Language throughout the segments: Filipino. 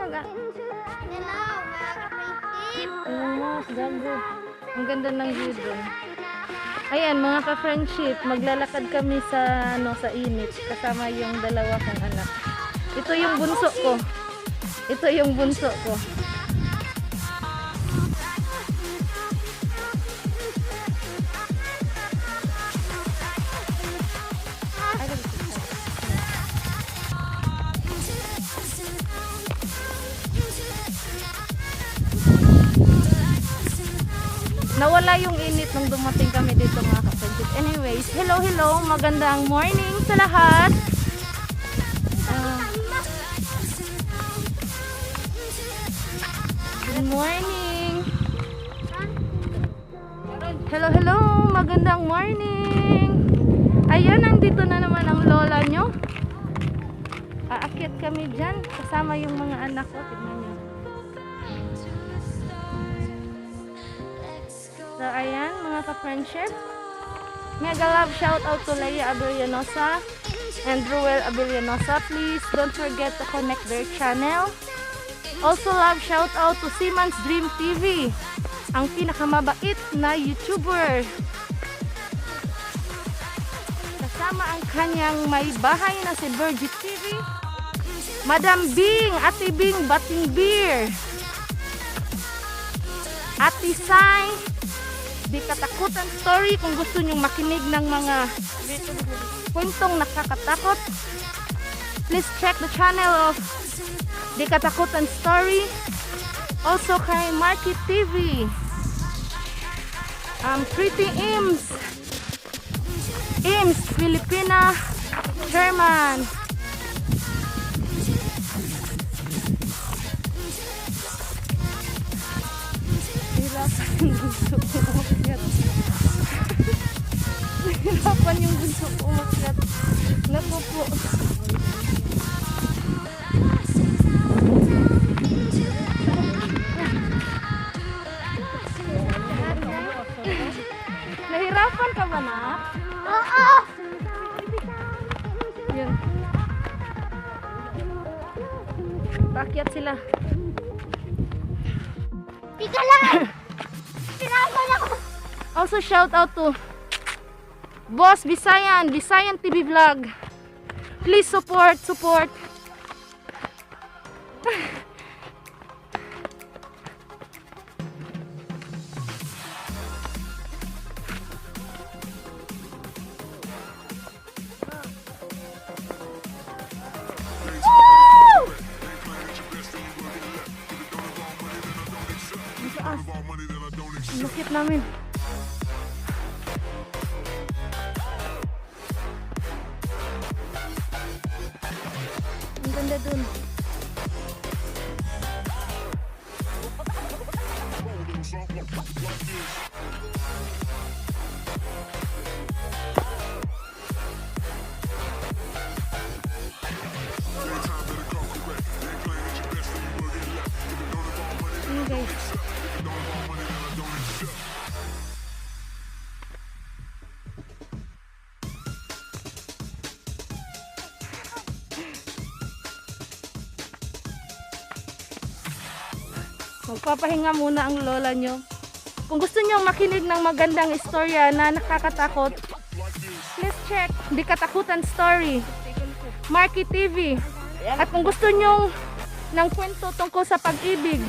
mag... Hello, mga ka-friendship. Mas gago. Ang ganda ng view doon. Ayan, mga ka-friendship, maglalakad kami sa sa init kasama yung dalawa kong anak. Ito yung bunso ko. Ito yung bunso ko. Nawala yung init nung dumating kami dito mga ka-friendship. Anyways, hello, magandang morning sa lahat. Good morning. Hello, magandang morning. Ayun, nandito na naman ang lola nyo. Aakyat kami dyan kasama yung mga anak ko. Tignan nyo. So, ayan, mga ka-friendship. Mega love shout out to Leia Abellanosa and Ruel Abellanosa. Please don't forget to connect their channel. Also, love shout out to Siman's Dream TV, ang pinakamabait na YouTuber. Kasama ang kanyang may bahay na si Virgie TV, Madam Bing, Ate Bing Bating Beer, Ate Sai, Di Katakutan Story. Kung gusto nyong makinig ng mga kwentong nakakatakot, please check the channel of Di Katakutan Story. Also kay Marky TV, Pretty Ims Filipina German. Hirapan yung bunso ko umakyat. Naku po. Nahirapan ka ba na? Oo! Yun. Paakyat sila. Tika lang! Pinapal ako! Also shout out to Boss Bisayan TV Vlog. Please support. Ang lukit namin. Ang ganda dun. Ini guys. Magpapahinga muna ang lola nyo. Kung gusto nyo makinig ng magandang istorya na nakakatakot, please check Di Katakutan Story, Marky TV. At kung gusto nyo ng kwento tungkol sa pag-ibig,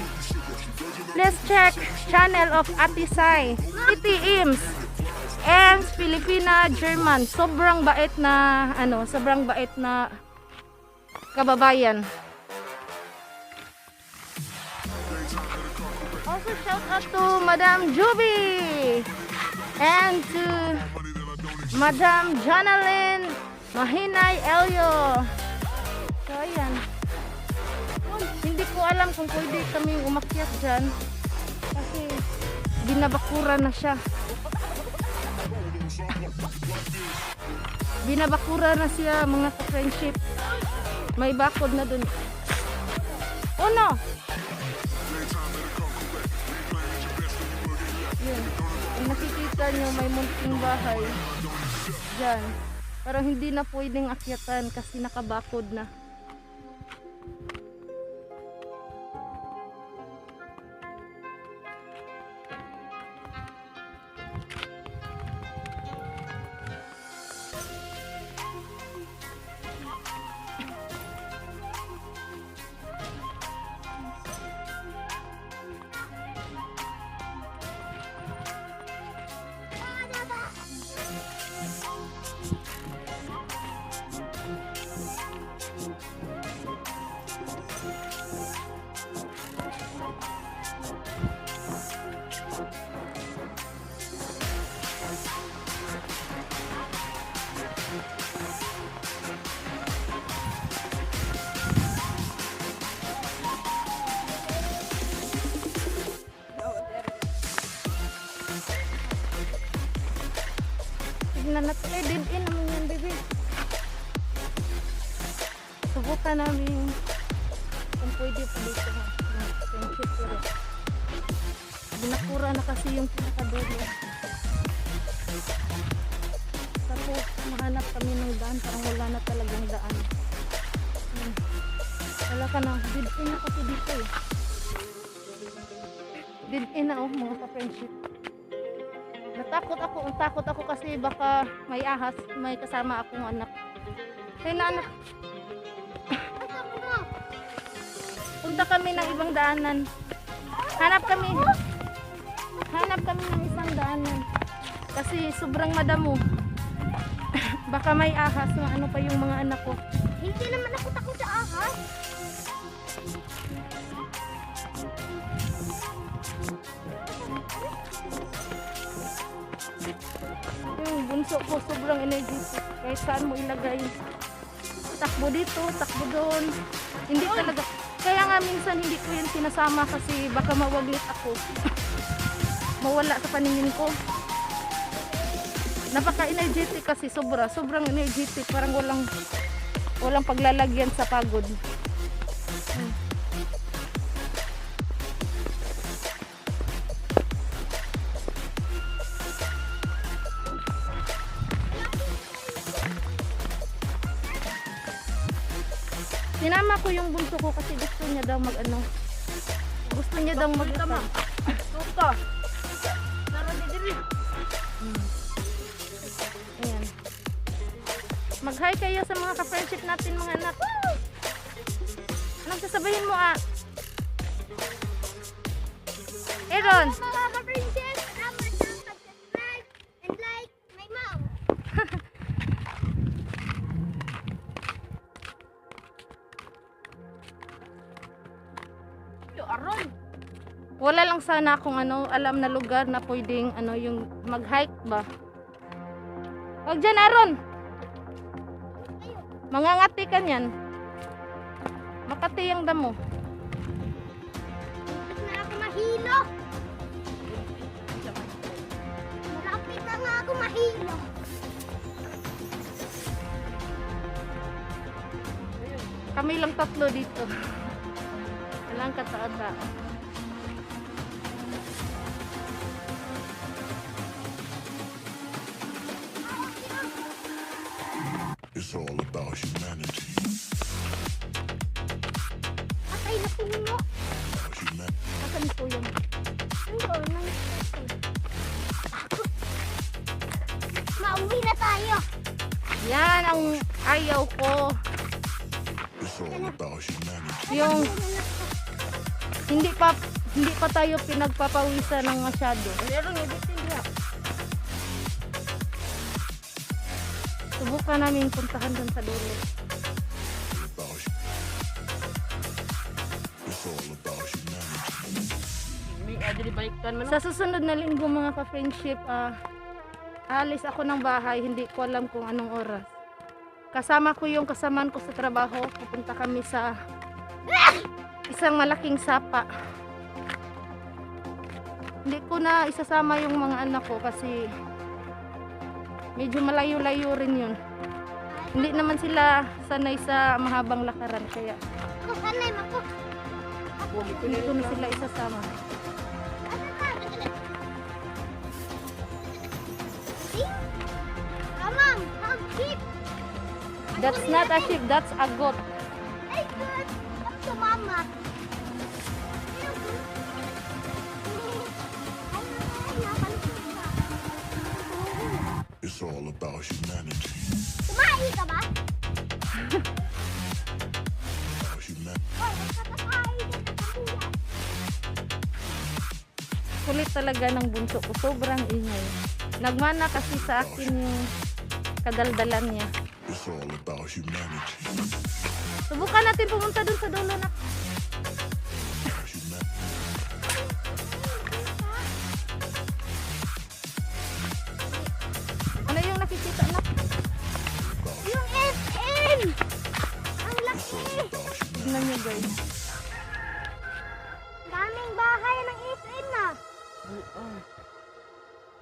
please check channel of Ate Sai, Pretty Ims, and Filipina German. Sobrang bait na kababayan. Also shout out to Madam Juby and to Madam Janalyn Mahinay Elio. So ayan. Hindi ko alam kung pwede kaming umakyat dyan kasi binabakura na siya. Binabakura na siya mga ka-friendship. May bakod na dun. Uno! Yun. Kung nakikita nyo may munting bahay dyan. Parang hindi na pwedeng akyatan kasi nakabakod na. Tignan natin. Eh, dead end naman yan, baby. Subukan namin kung pwede pa dito ha. Friendship pero binakura na kasi yung pinakadulo. Tapos mahanap kami ng daan, parang wala na talagang daan. Wala ka na, dead end na kasi dito eh. Dead end na oh, mga ka-friendship. Natakot ako kasi baka may ahas, may kasama akong anak. Kaya na anak, punta kami ng ibang daanan. Hanap kami ng isang daanan. Kasi sobrang madamo. Baka may ahas, ano pa yung mga anak ko. Hindi naman ako takot sa ahas. Yung bunso ko sobrang energetic. Kahit saan mo ilagay. Takbo dito, takbo doon. Hindi talaga. Kaya nga minsan hindi ko yun sinasama kasi baka mawaglit ako. Mawala sa paningin ko. Napaka-energetic kasi sobrang energetic. Parang walang paglalagyan sa pagod. Sinama ko yung bunso ko kasi gusto niya daw mag-ano. Gusto niya daw mag-tama. Tuka. Naro di diri. Ayan. Mag-hi kayo sa mga ka-friendship natin mga anak. Anong sasabihin mo ah? Aaron. Mga ka-princess, salamat sa subscribe and like my mom. Wala lang sana akong alam na lugar na pwedeng yung mag-hike ba. Wag dyan Aaron. Mangangati ka niyan. Makati ang damo. Tapos na ako mahilo. Malapit na nga ako mahilo. Kami lang tatlo dito. Walang kataada. It's all about humanity. Patay na puno. Asan po yun? Ayun, mauwi na tayo. Yan ang ayaw ko. It's all about humanity. Yung hindi pa tayo pinagpapawisan ng masyado. Meron ibitin diha. Subukan namin puntahan dun sa dulo. It's all about humanity. Sa susunod na linggo mga ka-friendship, alis ako ng bahay, hindi ko alam kung anong oras. Kasama ko yung kasamaan ko sa trabaho, pupunta kami sa isang malaking sapa. Hindi ko na isasama yung mga anak ko kasi medyo malayo-layo rin yun. Hindi naman sila sanay sa mahabang lakaran kaya Ako sanay ako. hindi ko na sila isasama. Mom, hug sheep. That's not a sheep, that's a goat. Ay, good. Up to mama. It's all about humanity. Kumain ka ba? About humanity. Hoy, magkakakain ka na kuya. Kulit talaga ng bunso ko, sobrang ingay. Nagmana kasi sa akin yung kadaldalan niya. It's all about humanity. Subukan natin pumunta dun sa dulo na. About humanity. Ano yung nakikita na? Yung SM! Ang It's laki! all about humanity. Tignan niyo guys. Daming bahay ng SM na.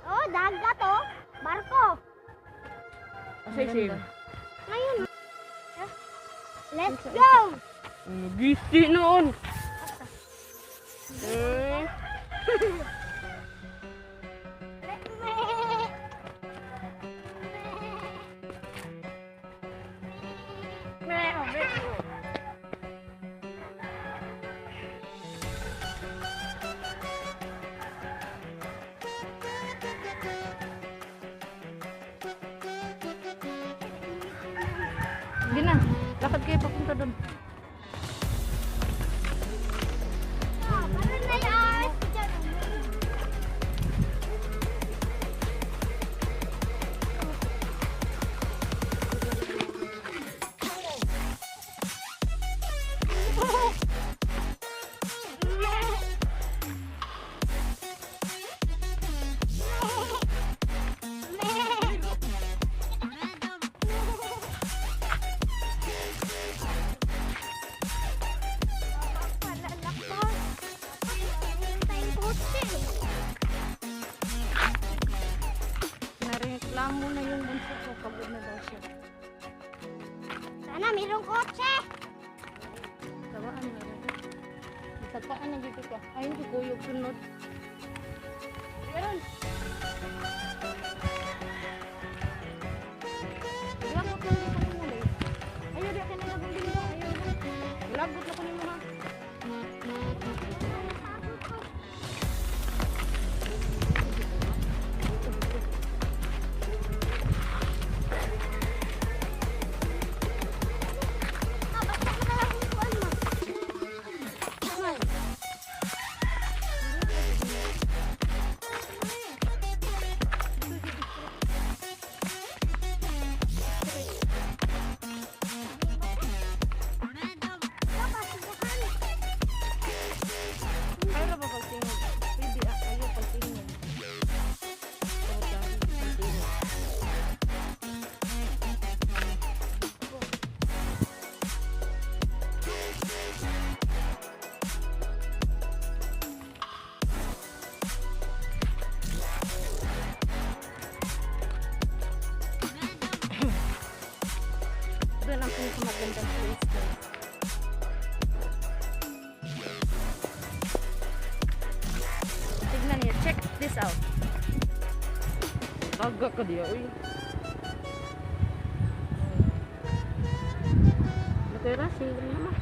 Oh, dagat oh. Barko. Asay sim. Ngayon. Let's go! Gisti noon. Hindi na. Lakad kayo papunta doon. Parang na yan. Nareklamo na yung bunso ko. Pagod na daw siya. Sana mayroong kotse. Tawaan na rin. Isagpaan na dito ka. Ayun, kukuyog sunod. Meron. Lagot lang dito ko muna eh. Ayaw, di akin na lagot din mo. Ayaw na. Lagot na ko ni mo ha. Ayaw na ba pagtingin? Pwede ah. Ayaw pagtingin. Doon ang pinakamagandang place guys. Tignan niyo, check this out. Agak ka dia, uy. Natira si mama.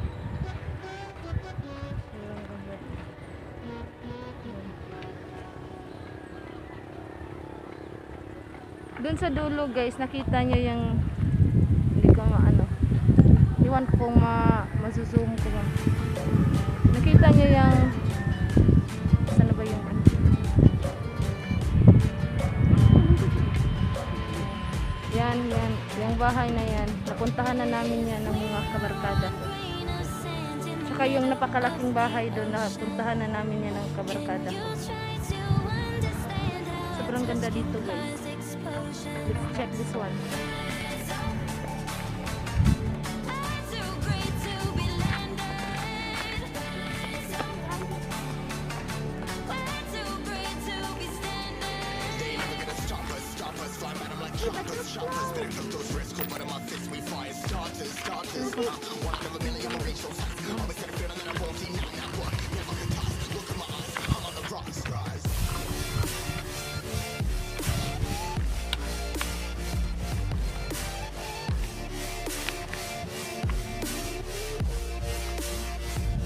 Doon sa dulo guys, nakita nyo yung hindi ko maano. Iwan ko kung mazuzoom ko ba. Nakita nyo yung saan na ba yung yan, yung bahay na yan. Napuntahan na namin yan ng mga kabarkada ko. Tsaka yung napakalaking bahay doon, napuntahan na namin yan ng kabarkada ko. Sobrang ganda dito guys. Let's check this one.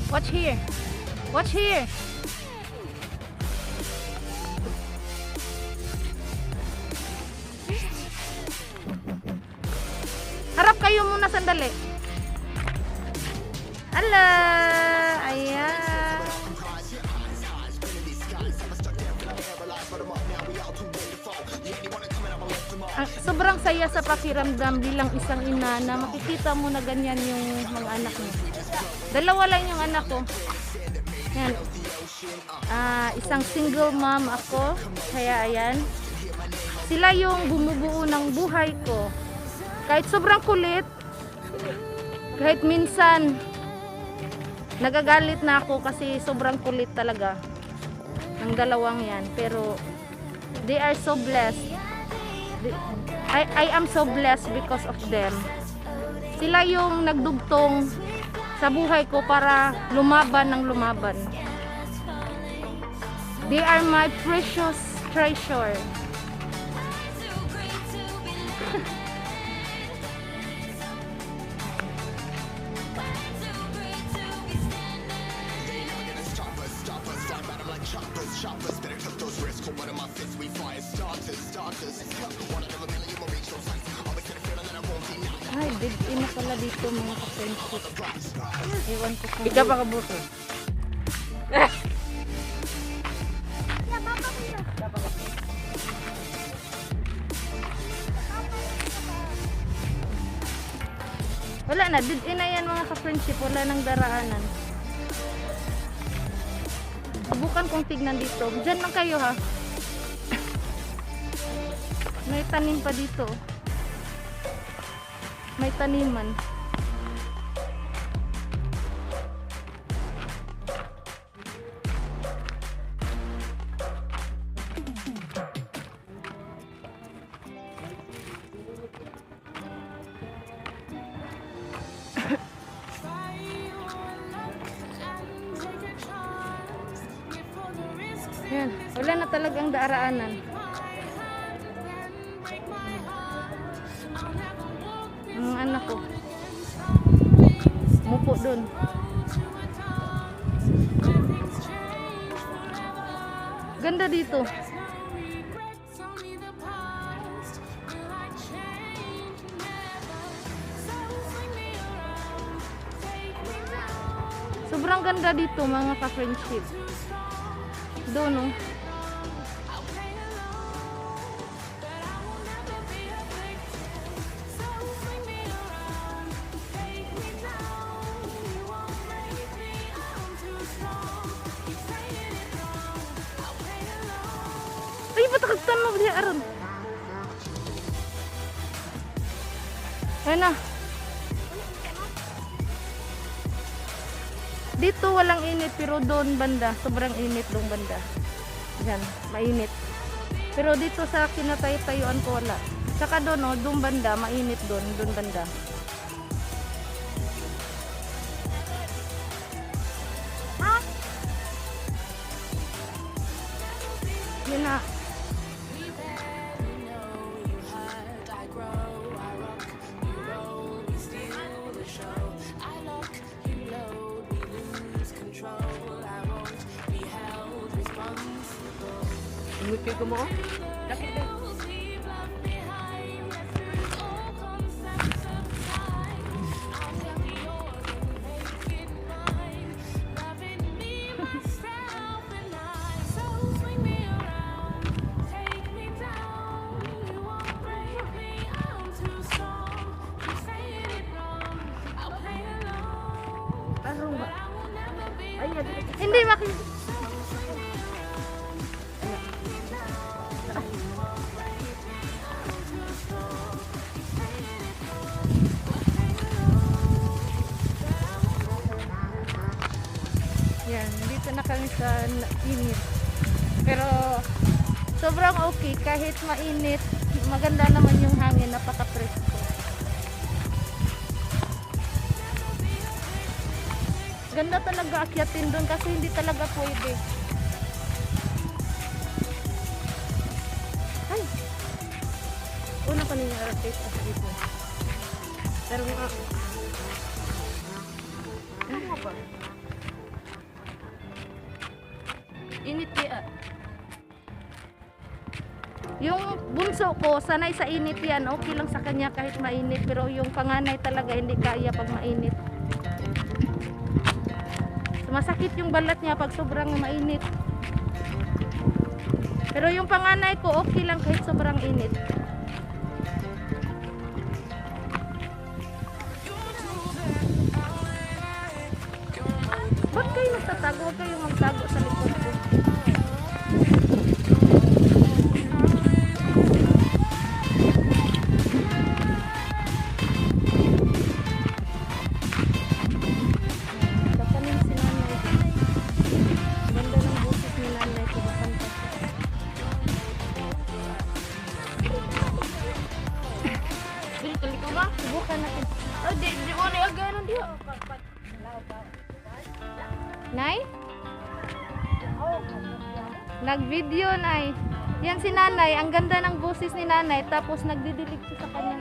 Watch here. Watch here. Harap kayo muna sandali. Ala, ayan. Sobrang saya sa pakiramdam bilang isang ina na makikita mo na ganyan yung mga anak mo. Dalawa lang yung anak ko. Yan. Isang single mom ako. Kaya ayan. Sila yung bumubuo ng buhay ko. Kahit sobrang kulit, kahit minsan nagagalit na ako kasi sobrang kulit talaga ng dalawang yan. Pero they are so blessed. I am so blessed because of them. Sila yung nagdugtong sa buhay ko para lumaban ng lumaban. They are my precious treasure. Ay, big ina pala dito mga ka-friendship. Ewan ko kung... Ikaw pa kabuto. Wala na, dead ina yan mga ka-friendship. Wala nang daraanan. Subukan kong tignan dito. Diyan lang kayo ha. May tanim pa dito. May taniman. Yan. Wala na talagang daraanan. Ang anak ko mupo dun. Ganda dito. Sobrang ganda dito mga ka-friendship. Doon oh. Ay, ba't kagtanong diya aron? Ayun na. Dito walang init pero doon banda, sobrang init doon banda. Yan, mainit. Pero dito sa kinatay-tayuan ko wala. Saka doon oh, doon banda, mainit doon banda. Yun na. Umikay ko mo oh. Dakit eh. Ano ba? Ay, Hindi maki. Yan, dito na kami sa init. Pero sobrang okay kahit mainit. Maganda naman yung hangin, napaka-presko. Ganda talaga akyatin doon kasi hindi talaga pwede. Ay! una ko niya rotate kasi dito. Pero nga, ano nga ba? Init kaya. Yung bunso ko, sanay sa init yan. Okay lang sa kanya kahit mainit. Pero yung panganay talaga hindi kaya pag mainit. Sumasakit yung balat niya pag sobrang mainit. Pero yung panganay ko, okay lang kahit sobrang init. Ba't kayo nagtatago? Huwag kayong magtago sa likod ko. Kakanin si nanay. Ganda ng boses ni nanay ko. Bakanta. Nay? Nag-video, Nay. Yan si Nanay. Ang ganda ng boses ni Nanay. Tapos nagdidilig siya sa kanya.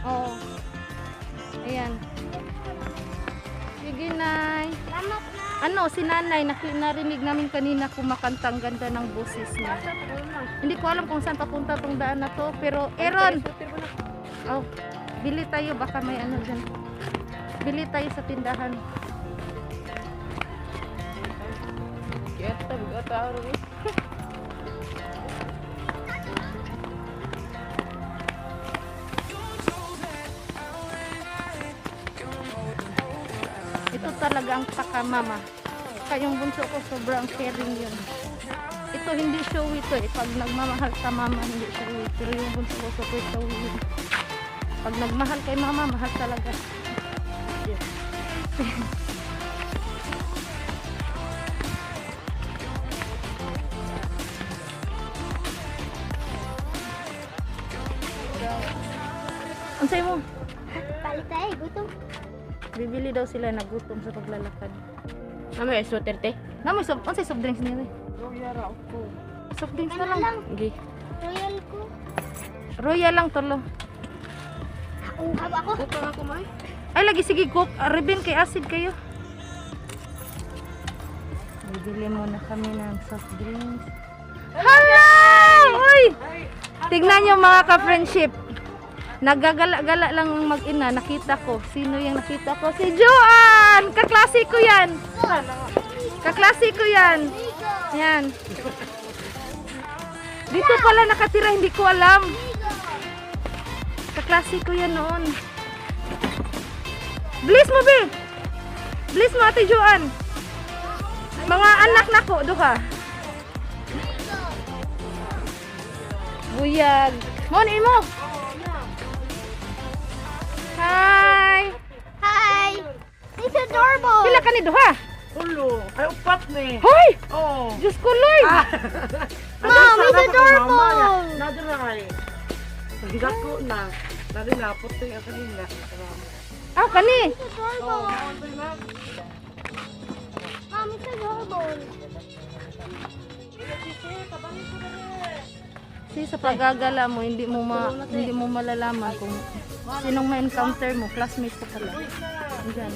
Oo. Ayan. Sige, Nay. Salamat na. Ano, si Nanay, narinig namin kanina kumakanta. Ang ganda ng boses niya. Hindi ko alam kung saan papunta tong daan na to. Pero, Aaron! Oh, bili tayo. Baka may ano dyan. Bili tayo sa tindahan. Kita tahu ni. Ito talaga ang pakamama. Kayong bunso ko sobrang caring yun. Ito hindi showy to eh. Pag nagmamahal sa mama hindi showy. Pero yung bunso ko super showy yun. Pag nagmahal kay mama, mahal talaga. Unsay mo? Palit tayo, gutom. Bibili daw sila na gutom sa paglalakad. Nama es sweater teh. Namoy unsay soft drinks nila? Soft drinks na Ano lang. lang? Gi. Royal ko. Royal lang tolo. Ang haba ko. Bukan aku mai. Ay lagi sige cook, ribbon kay acid kayo. Bibili muna kami ng soft drinks. Hello! Uy! Tignan niyo mga ka-friendship. Nagagala-gala lang ang mag-ina, nakita ko. Sino yung nakita ko? Si Joan! Kaklase ko yan! Kaklase ko yan! Yan. Dito pala nakatira, hindi ko alam. Kaklase ko yan noon. Bliss mo, Be! Bliss mo, Ate Joan! Mga anak na ko, duha. Buyag. Moni mo! Hi! Hi! It's adorable! Pila ka ni duha? Ulo, ay upat ni. Hoy! Oh. Diyos ko, Lord! Mom, it's adorable! Nadray. Nagigat ko na. Nari napot yung kanina. Ah, kani! It's adorable! Mom, it's adorable! Kasi sa paggagala mo, hindi mo malalaman kung sinong ma-encounter mo. Classmate ko pala. Diyan.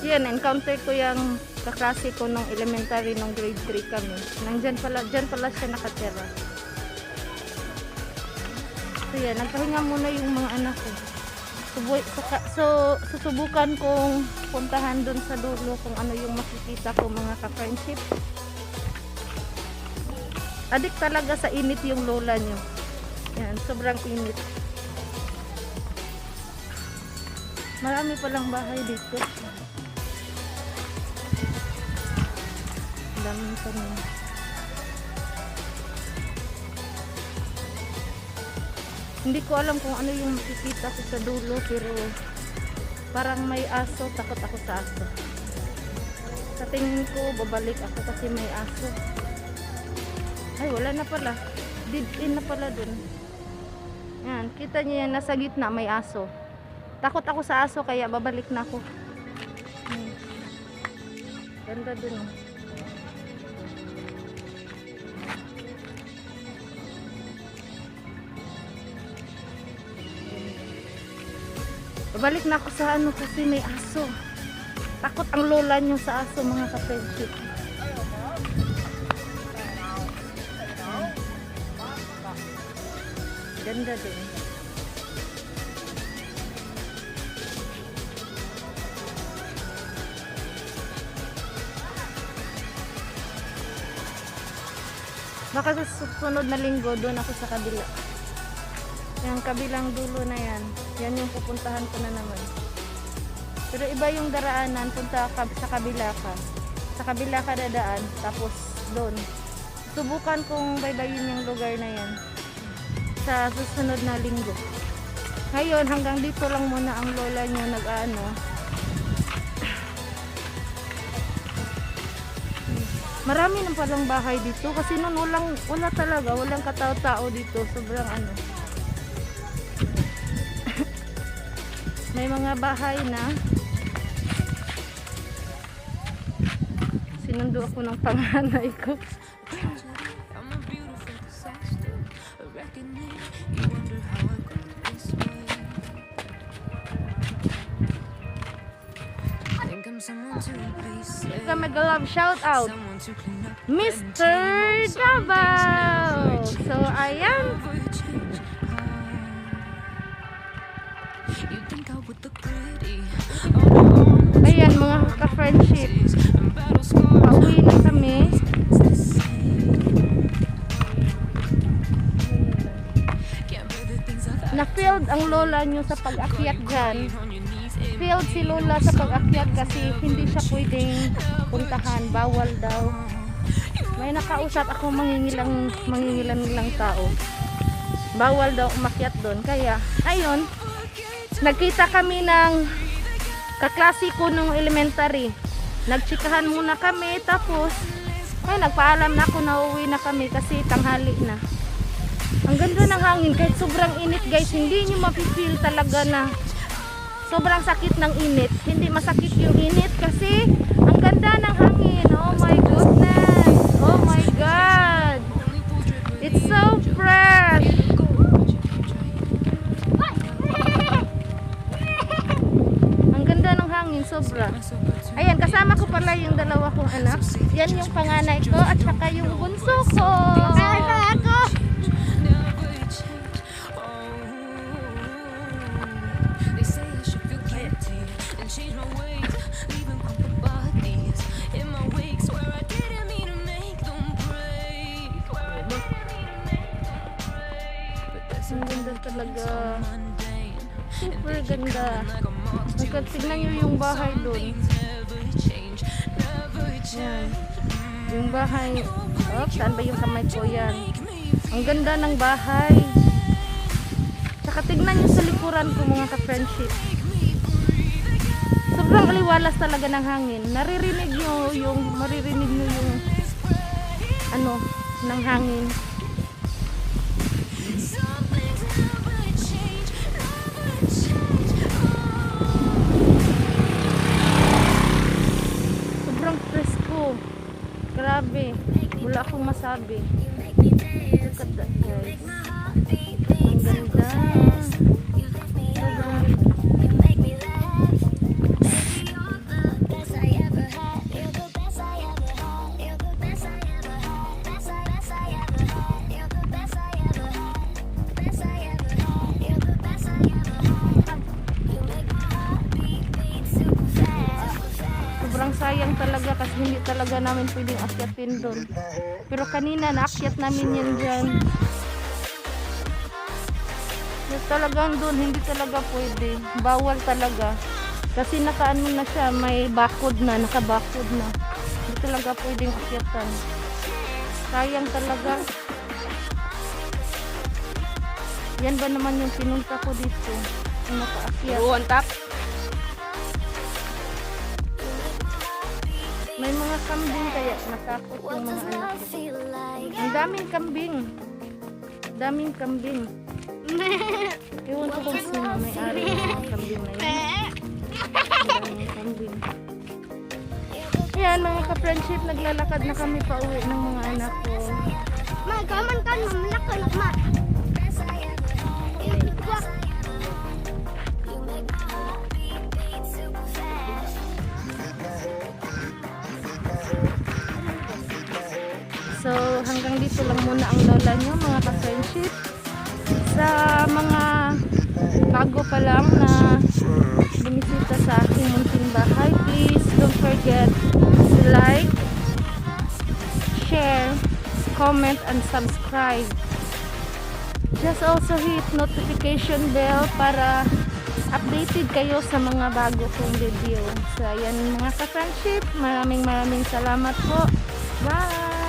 Yan, encounter ko yung kaklase ko nung elementary nung grade 3 kami. Dyan pala siya nakatira. So yan, nagpahinga muna yung mga anak ko. Susubukan kong puntahan dun sa dulo kung ano yung makikita ko mga ka-friendship. Adik talaga sa init yung lola nyo. Yan, sobrang init. Marami palang bahay dito. Daming tanim. Hindi ko alam kung ano yung makikita ko sa dulo, pero parang may aso. Takot ako sa aso. Sa tingin ko, babalik ako kasi may aso. Ay, wala na pala. Dead in na pala dun. Yan, kita niyo yan, nasa gitna may aso. Takot ako sa aso, kaya babalik na ako. Ganda dun. Oh. Babalik na ako sa ano kasi may aso. Takot ang lola nyo sa aso mga ka-friendship. Ganda din. Baka sa susunod na linggo doon ako sa kabila. Yung kabilang dulo na yan. Yan yung pupuntahan ko na naman. Pero iba yung daraanan. Punta ka sa kabila ka. Sa kabila ka dadaan. Tapos doon. Subukan kong baybayin yung lugar na yan. Sa susunod na linggo. Ngayon, hanggang dito lang muna ang lola nyo nag-ano. Marami nang palang bahay dito kasi noon wala talaga, walang katao-tao dito. Sobrang ano. May mga bahay na. Sinundo ako ng panganay ko. I'm a beautiful disaster, a reckoning. You wonder how I got this way. Think I'm someone to be saved, Ika mag-love shout out. someone to clean up. Mr. Davao. So, ayan. Never change. You think I would look pretty? Ayan, mga ka-friendship. And battle scars. Pauwi na kami. Can't bear the things I've had. Na-failed ang lola nyo sa pag-akyat dyan. On your knees, Failed si lola sa pag-akyat kasi hindi siya pwedeng puntahan. Bawal daw. May nakausap ako mangingilang tao. Bawal daw umakyat doon. Kaya, ayun, nagkita kami ng kaklase ko nung elementary. Nagtsikahan muna kami, tapos ay nagpaalam na ako na uwi na kami kasi tanghali na. Ang ganda ng hangin kahit sobrang init guys, hindi nyo mapifeel talaga na sobrang sakit ng init. Hindi masakit yung init kasi ang ganda ng hangin. Oh my goodness, oh my god, it's so fresh. Ang ganda ng hangin, sobra. Ayan, kasama ko pala yung dalawa kong anak. Yan yung panganay ko at saka yung bunso ko. Ako. never change. Oh, they say I should feel guilty and change my ways, leaving crumpled bodies in my wake. Swear I didn't mean to make them break. Swear I didn't mean to make them break. But that's Ang ganda talaga. mundane. Super ganda. Like a moth to Tignan nyo yung bahay doon. things never change, never Yan. change. Yung bahay. Oh, saan ba yung kamay ko yan? Ang ganda ng bahay. Saka tignan nyo sa likuran ko mga ka-friendship. Sobrang aliwalas talaga ng hangin. Maririnig nyo yung ano, ng hangin. Some things never change, never change. Sobrang presko. Grabe. Wala akong masabi. Look at that guys. Ang ganda. Sobrang sobrang sayang talaga kasi hindi talaga namin pwedeng akyatin doon. Pero kanina naakyat namin yan dyan. Yung talagang doon hindi talaga pwede. Bawal talaga. Kasi nakaano na siya, may bakod na, nakabakod na. Hindi talaga pwedeng akyatan. Sayang talaga. Yan ba naman yung pinunta ko dito? Yung nakaakyat. Ruwan tap. May mga kambing kaya natakot yung mga anak ko. Ang daming kambing. Daming kambing. Ewan ko kung sino may-ari ng mga kambing na yun. Ang daming kambing. Ayan mga ka-friendship, naglalakad na kami pa uwi ng mga anak ko. Magaman kan mamlak ka ma. So hanggang dito lang muna ang lola nyo mga ka-friendship. Sa mga bago pa lang na bumisita sa aking munting bahay, please don't forget to like, share, comment, and subscribe. Just also hit notification bell para updated kayo sa mga bago kong video. So ayan mga ka-friendship, maraming salamat po. Bye!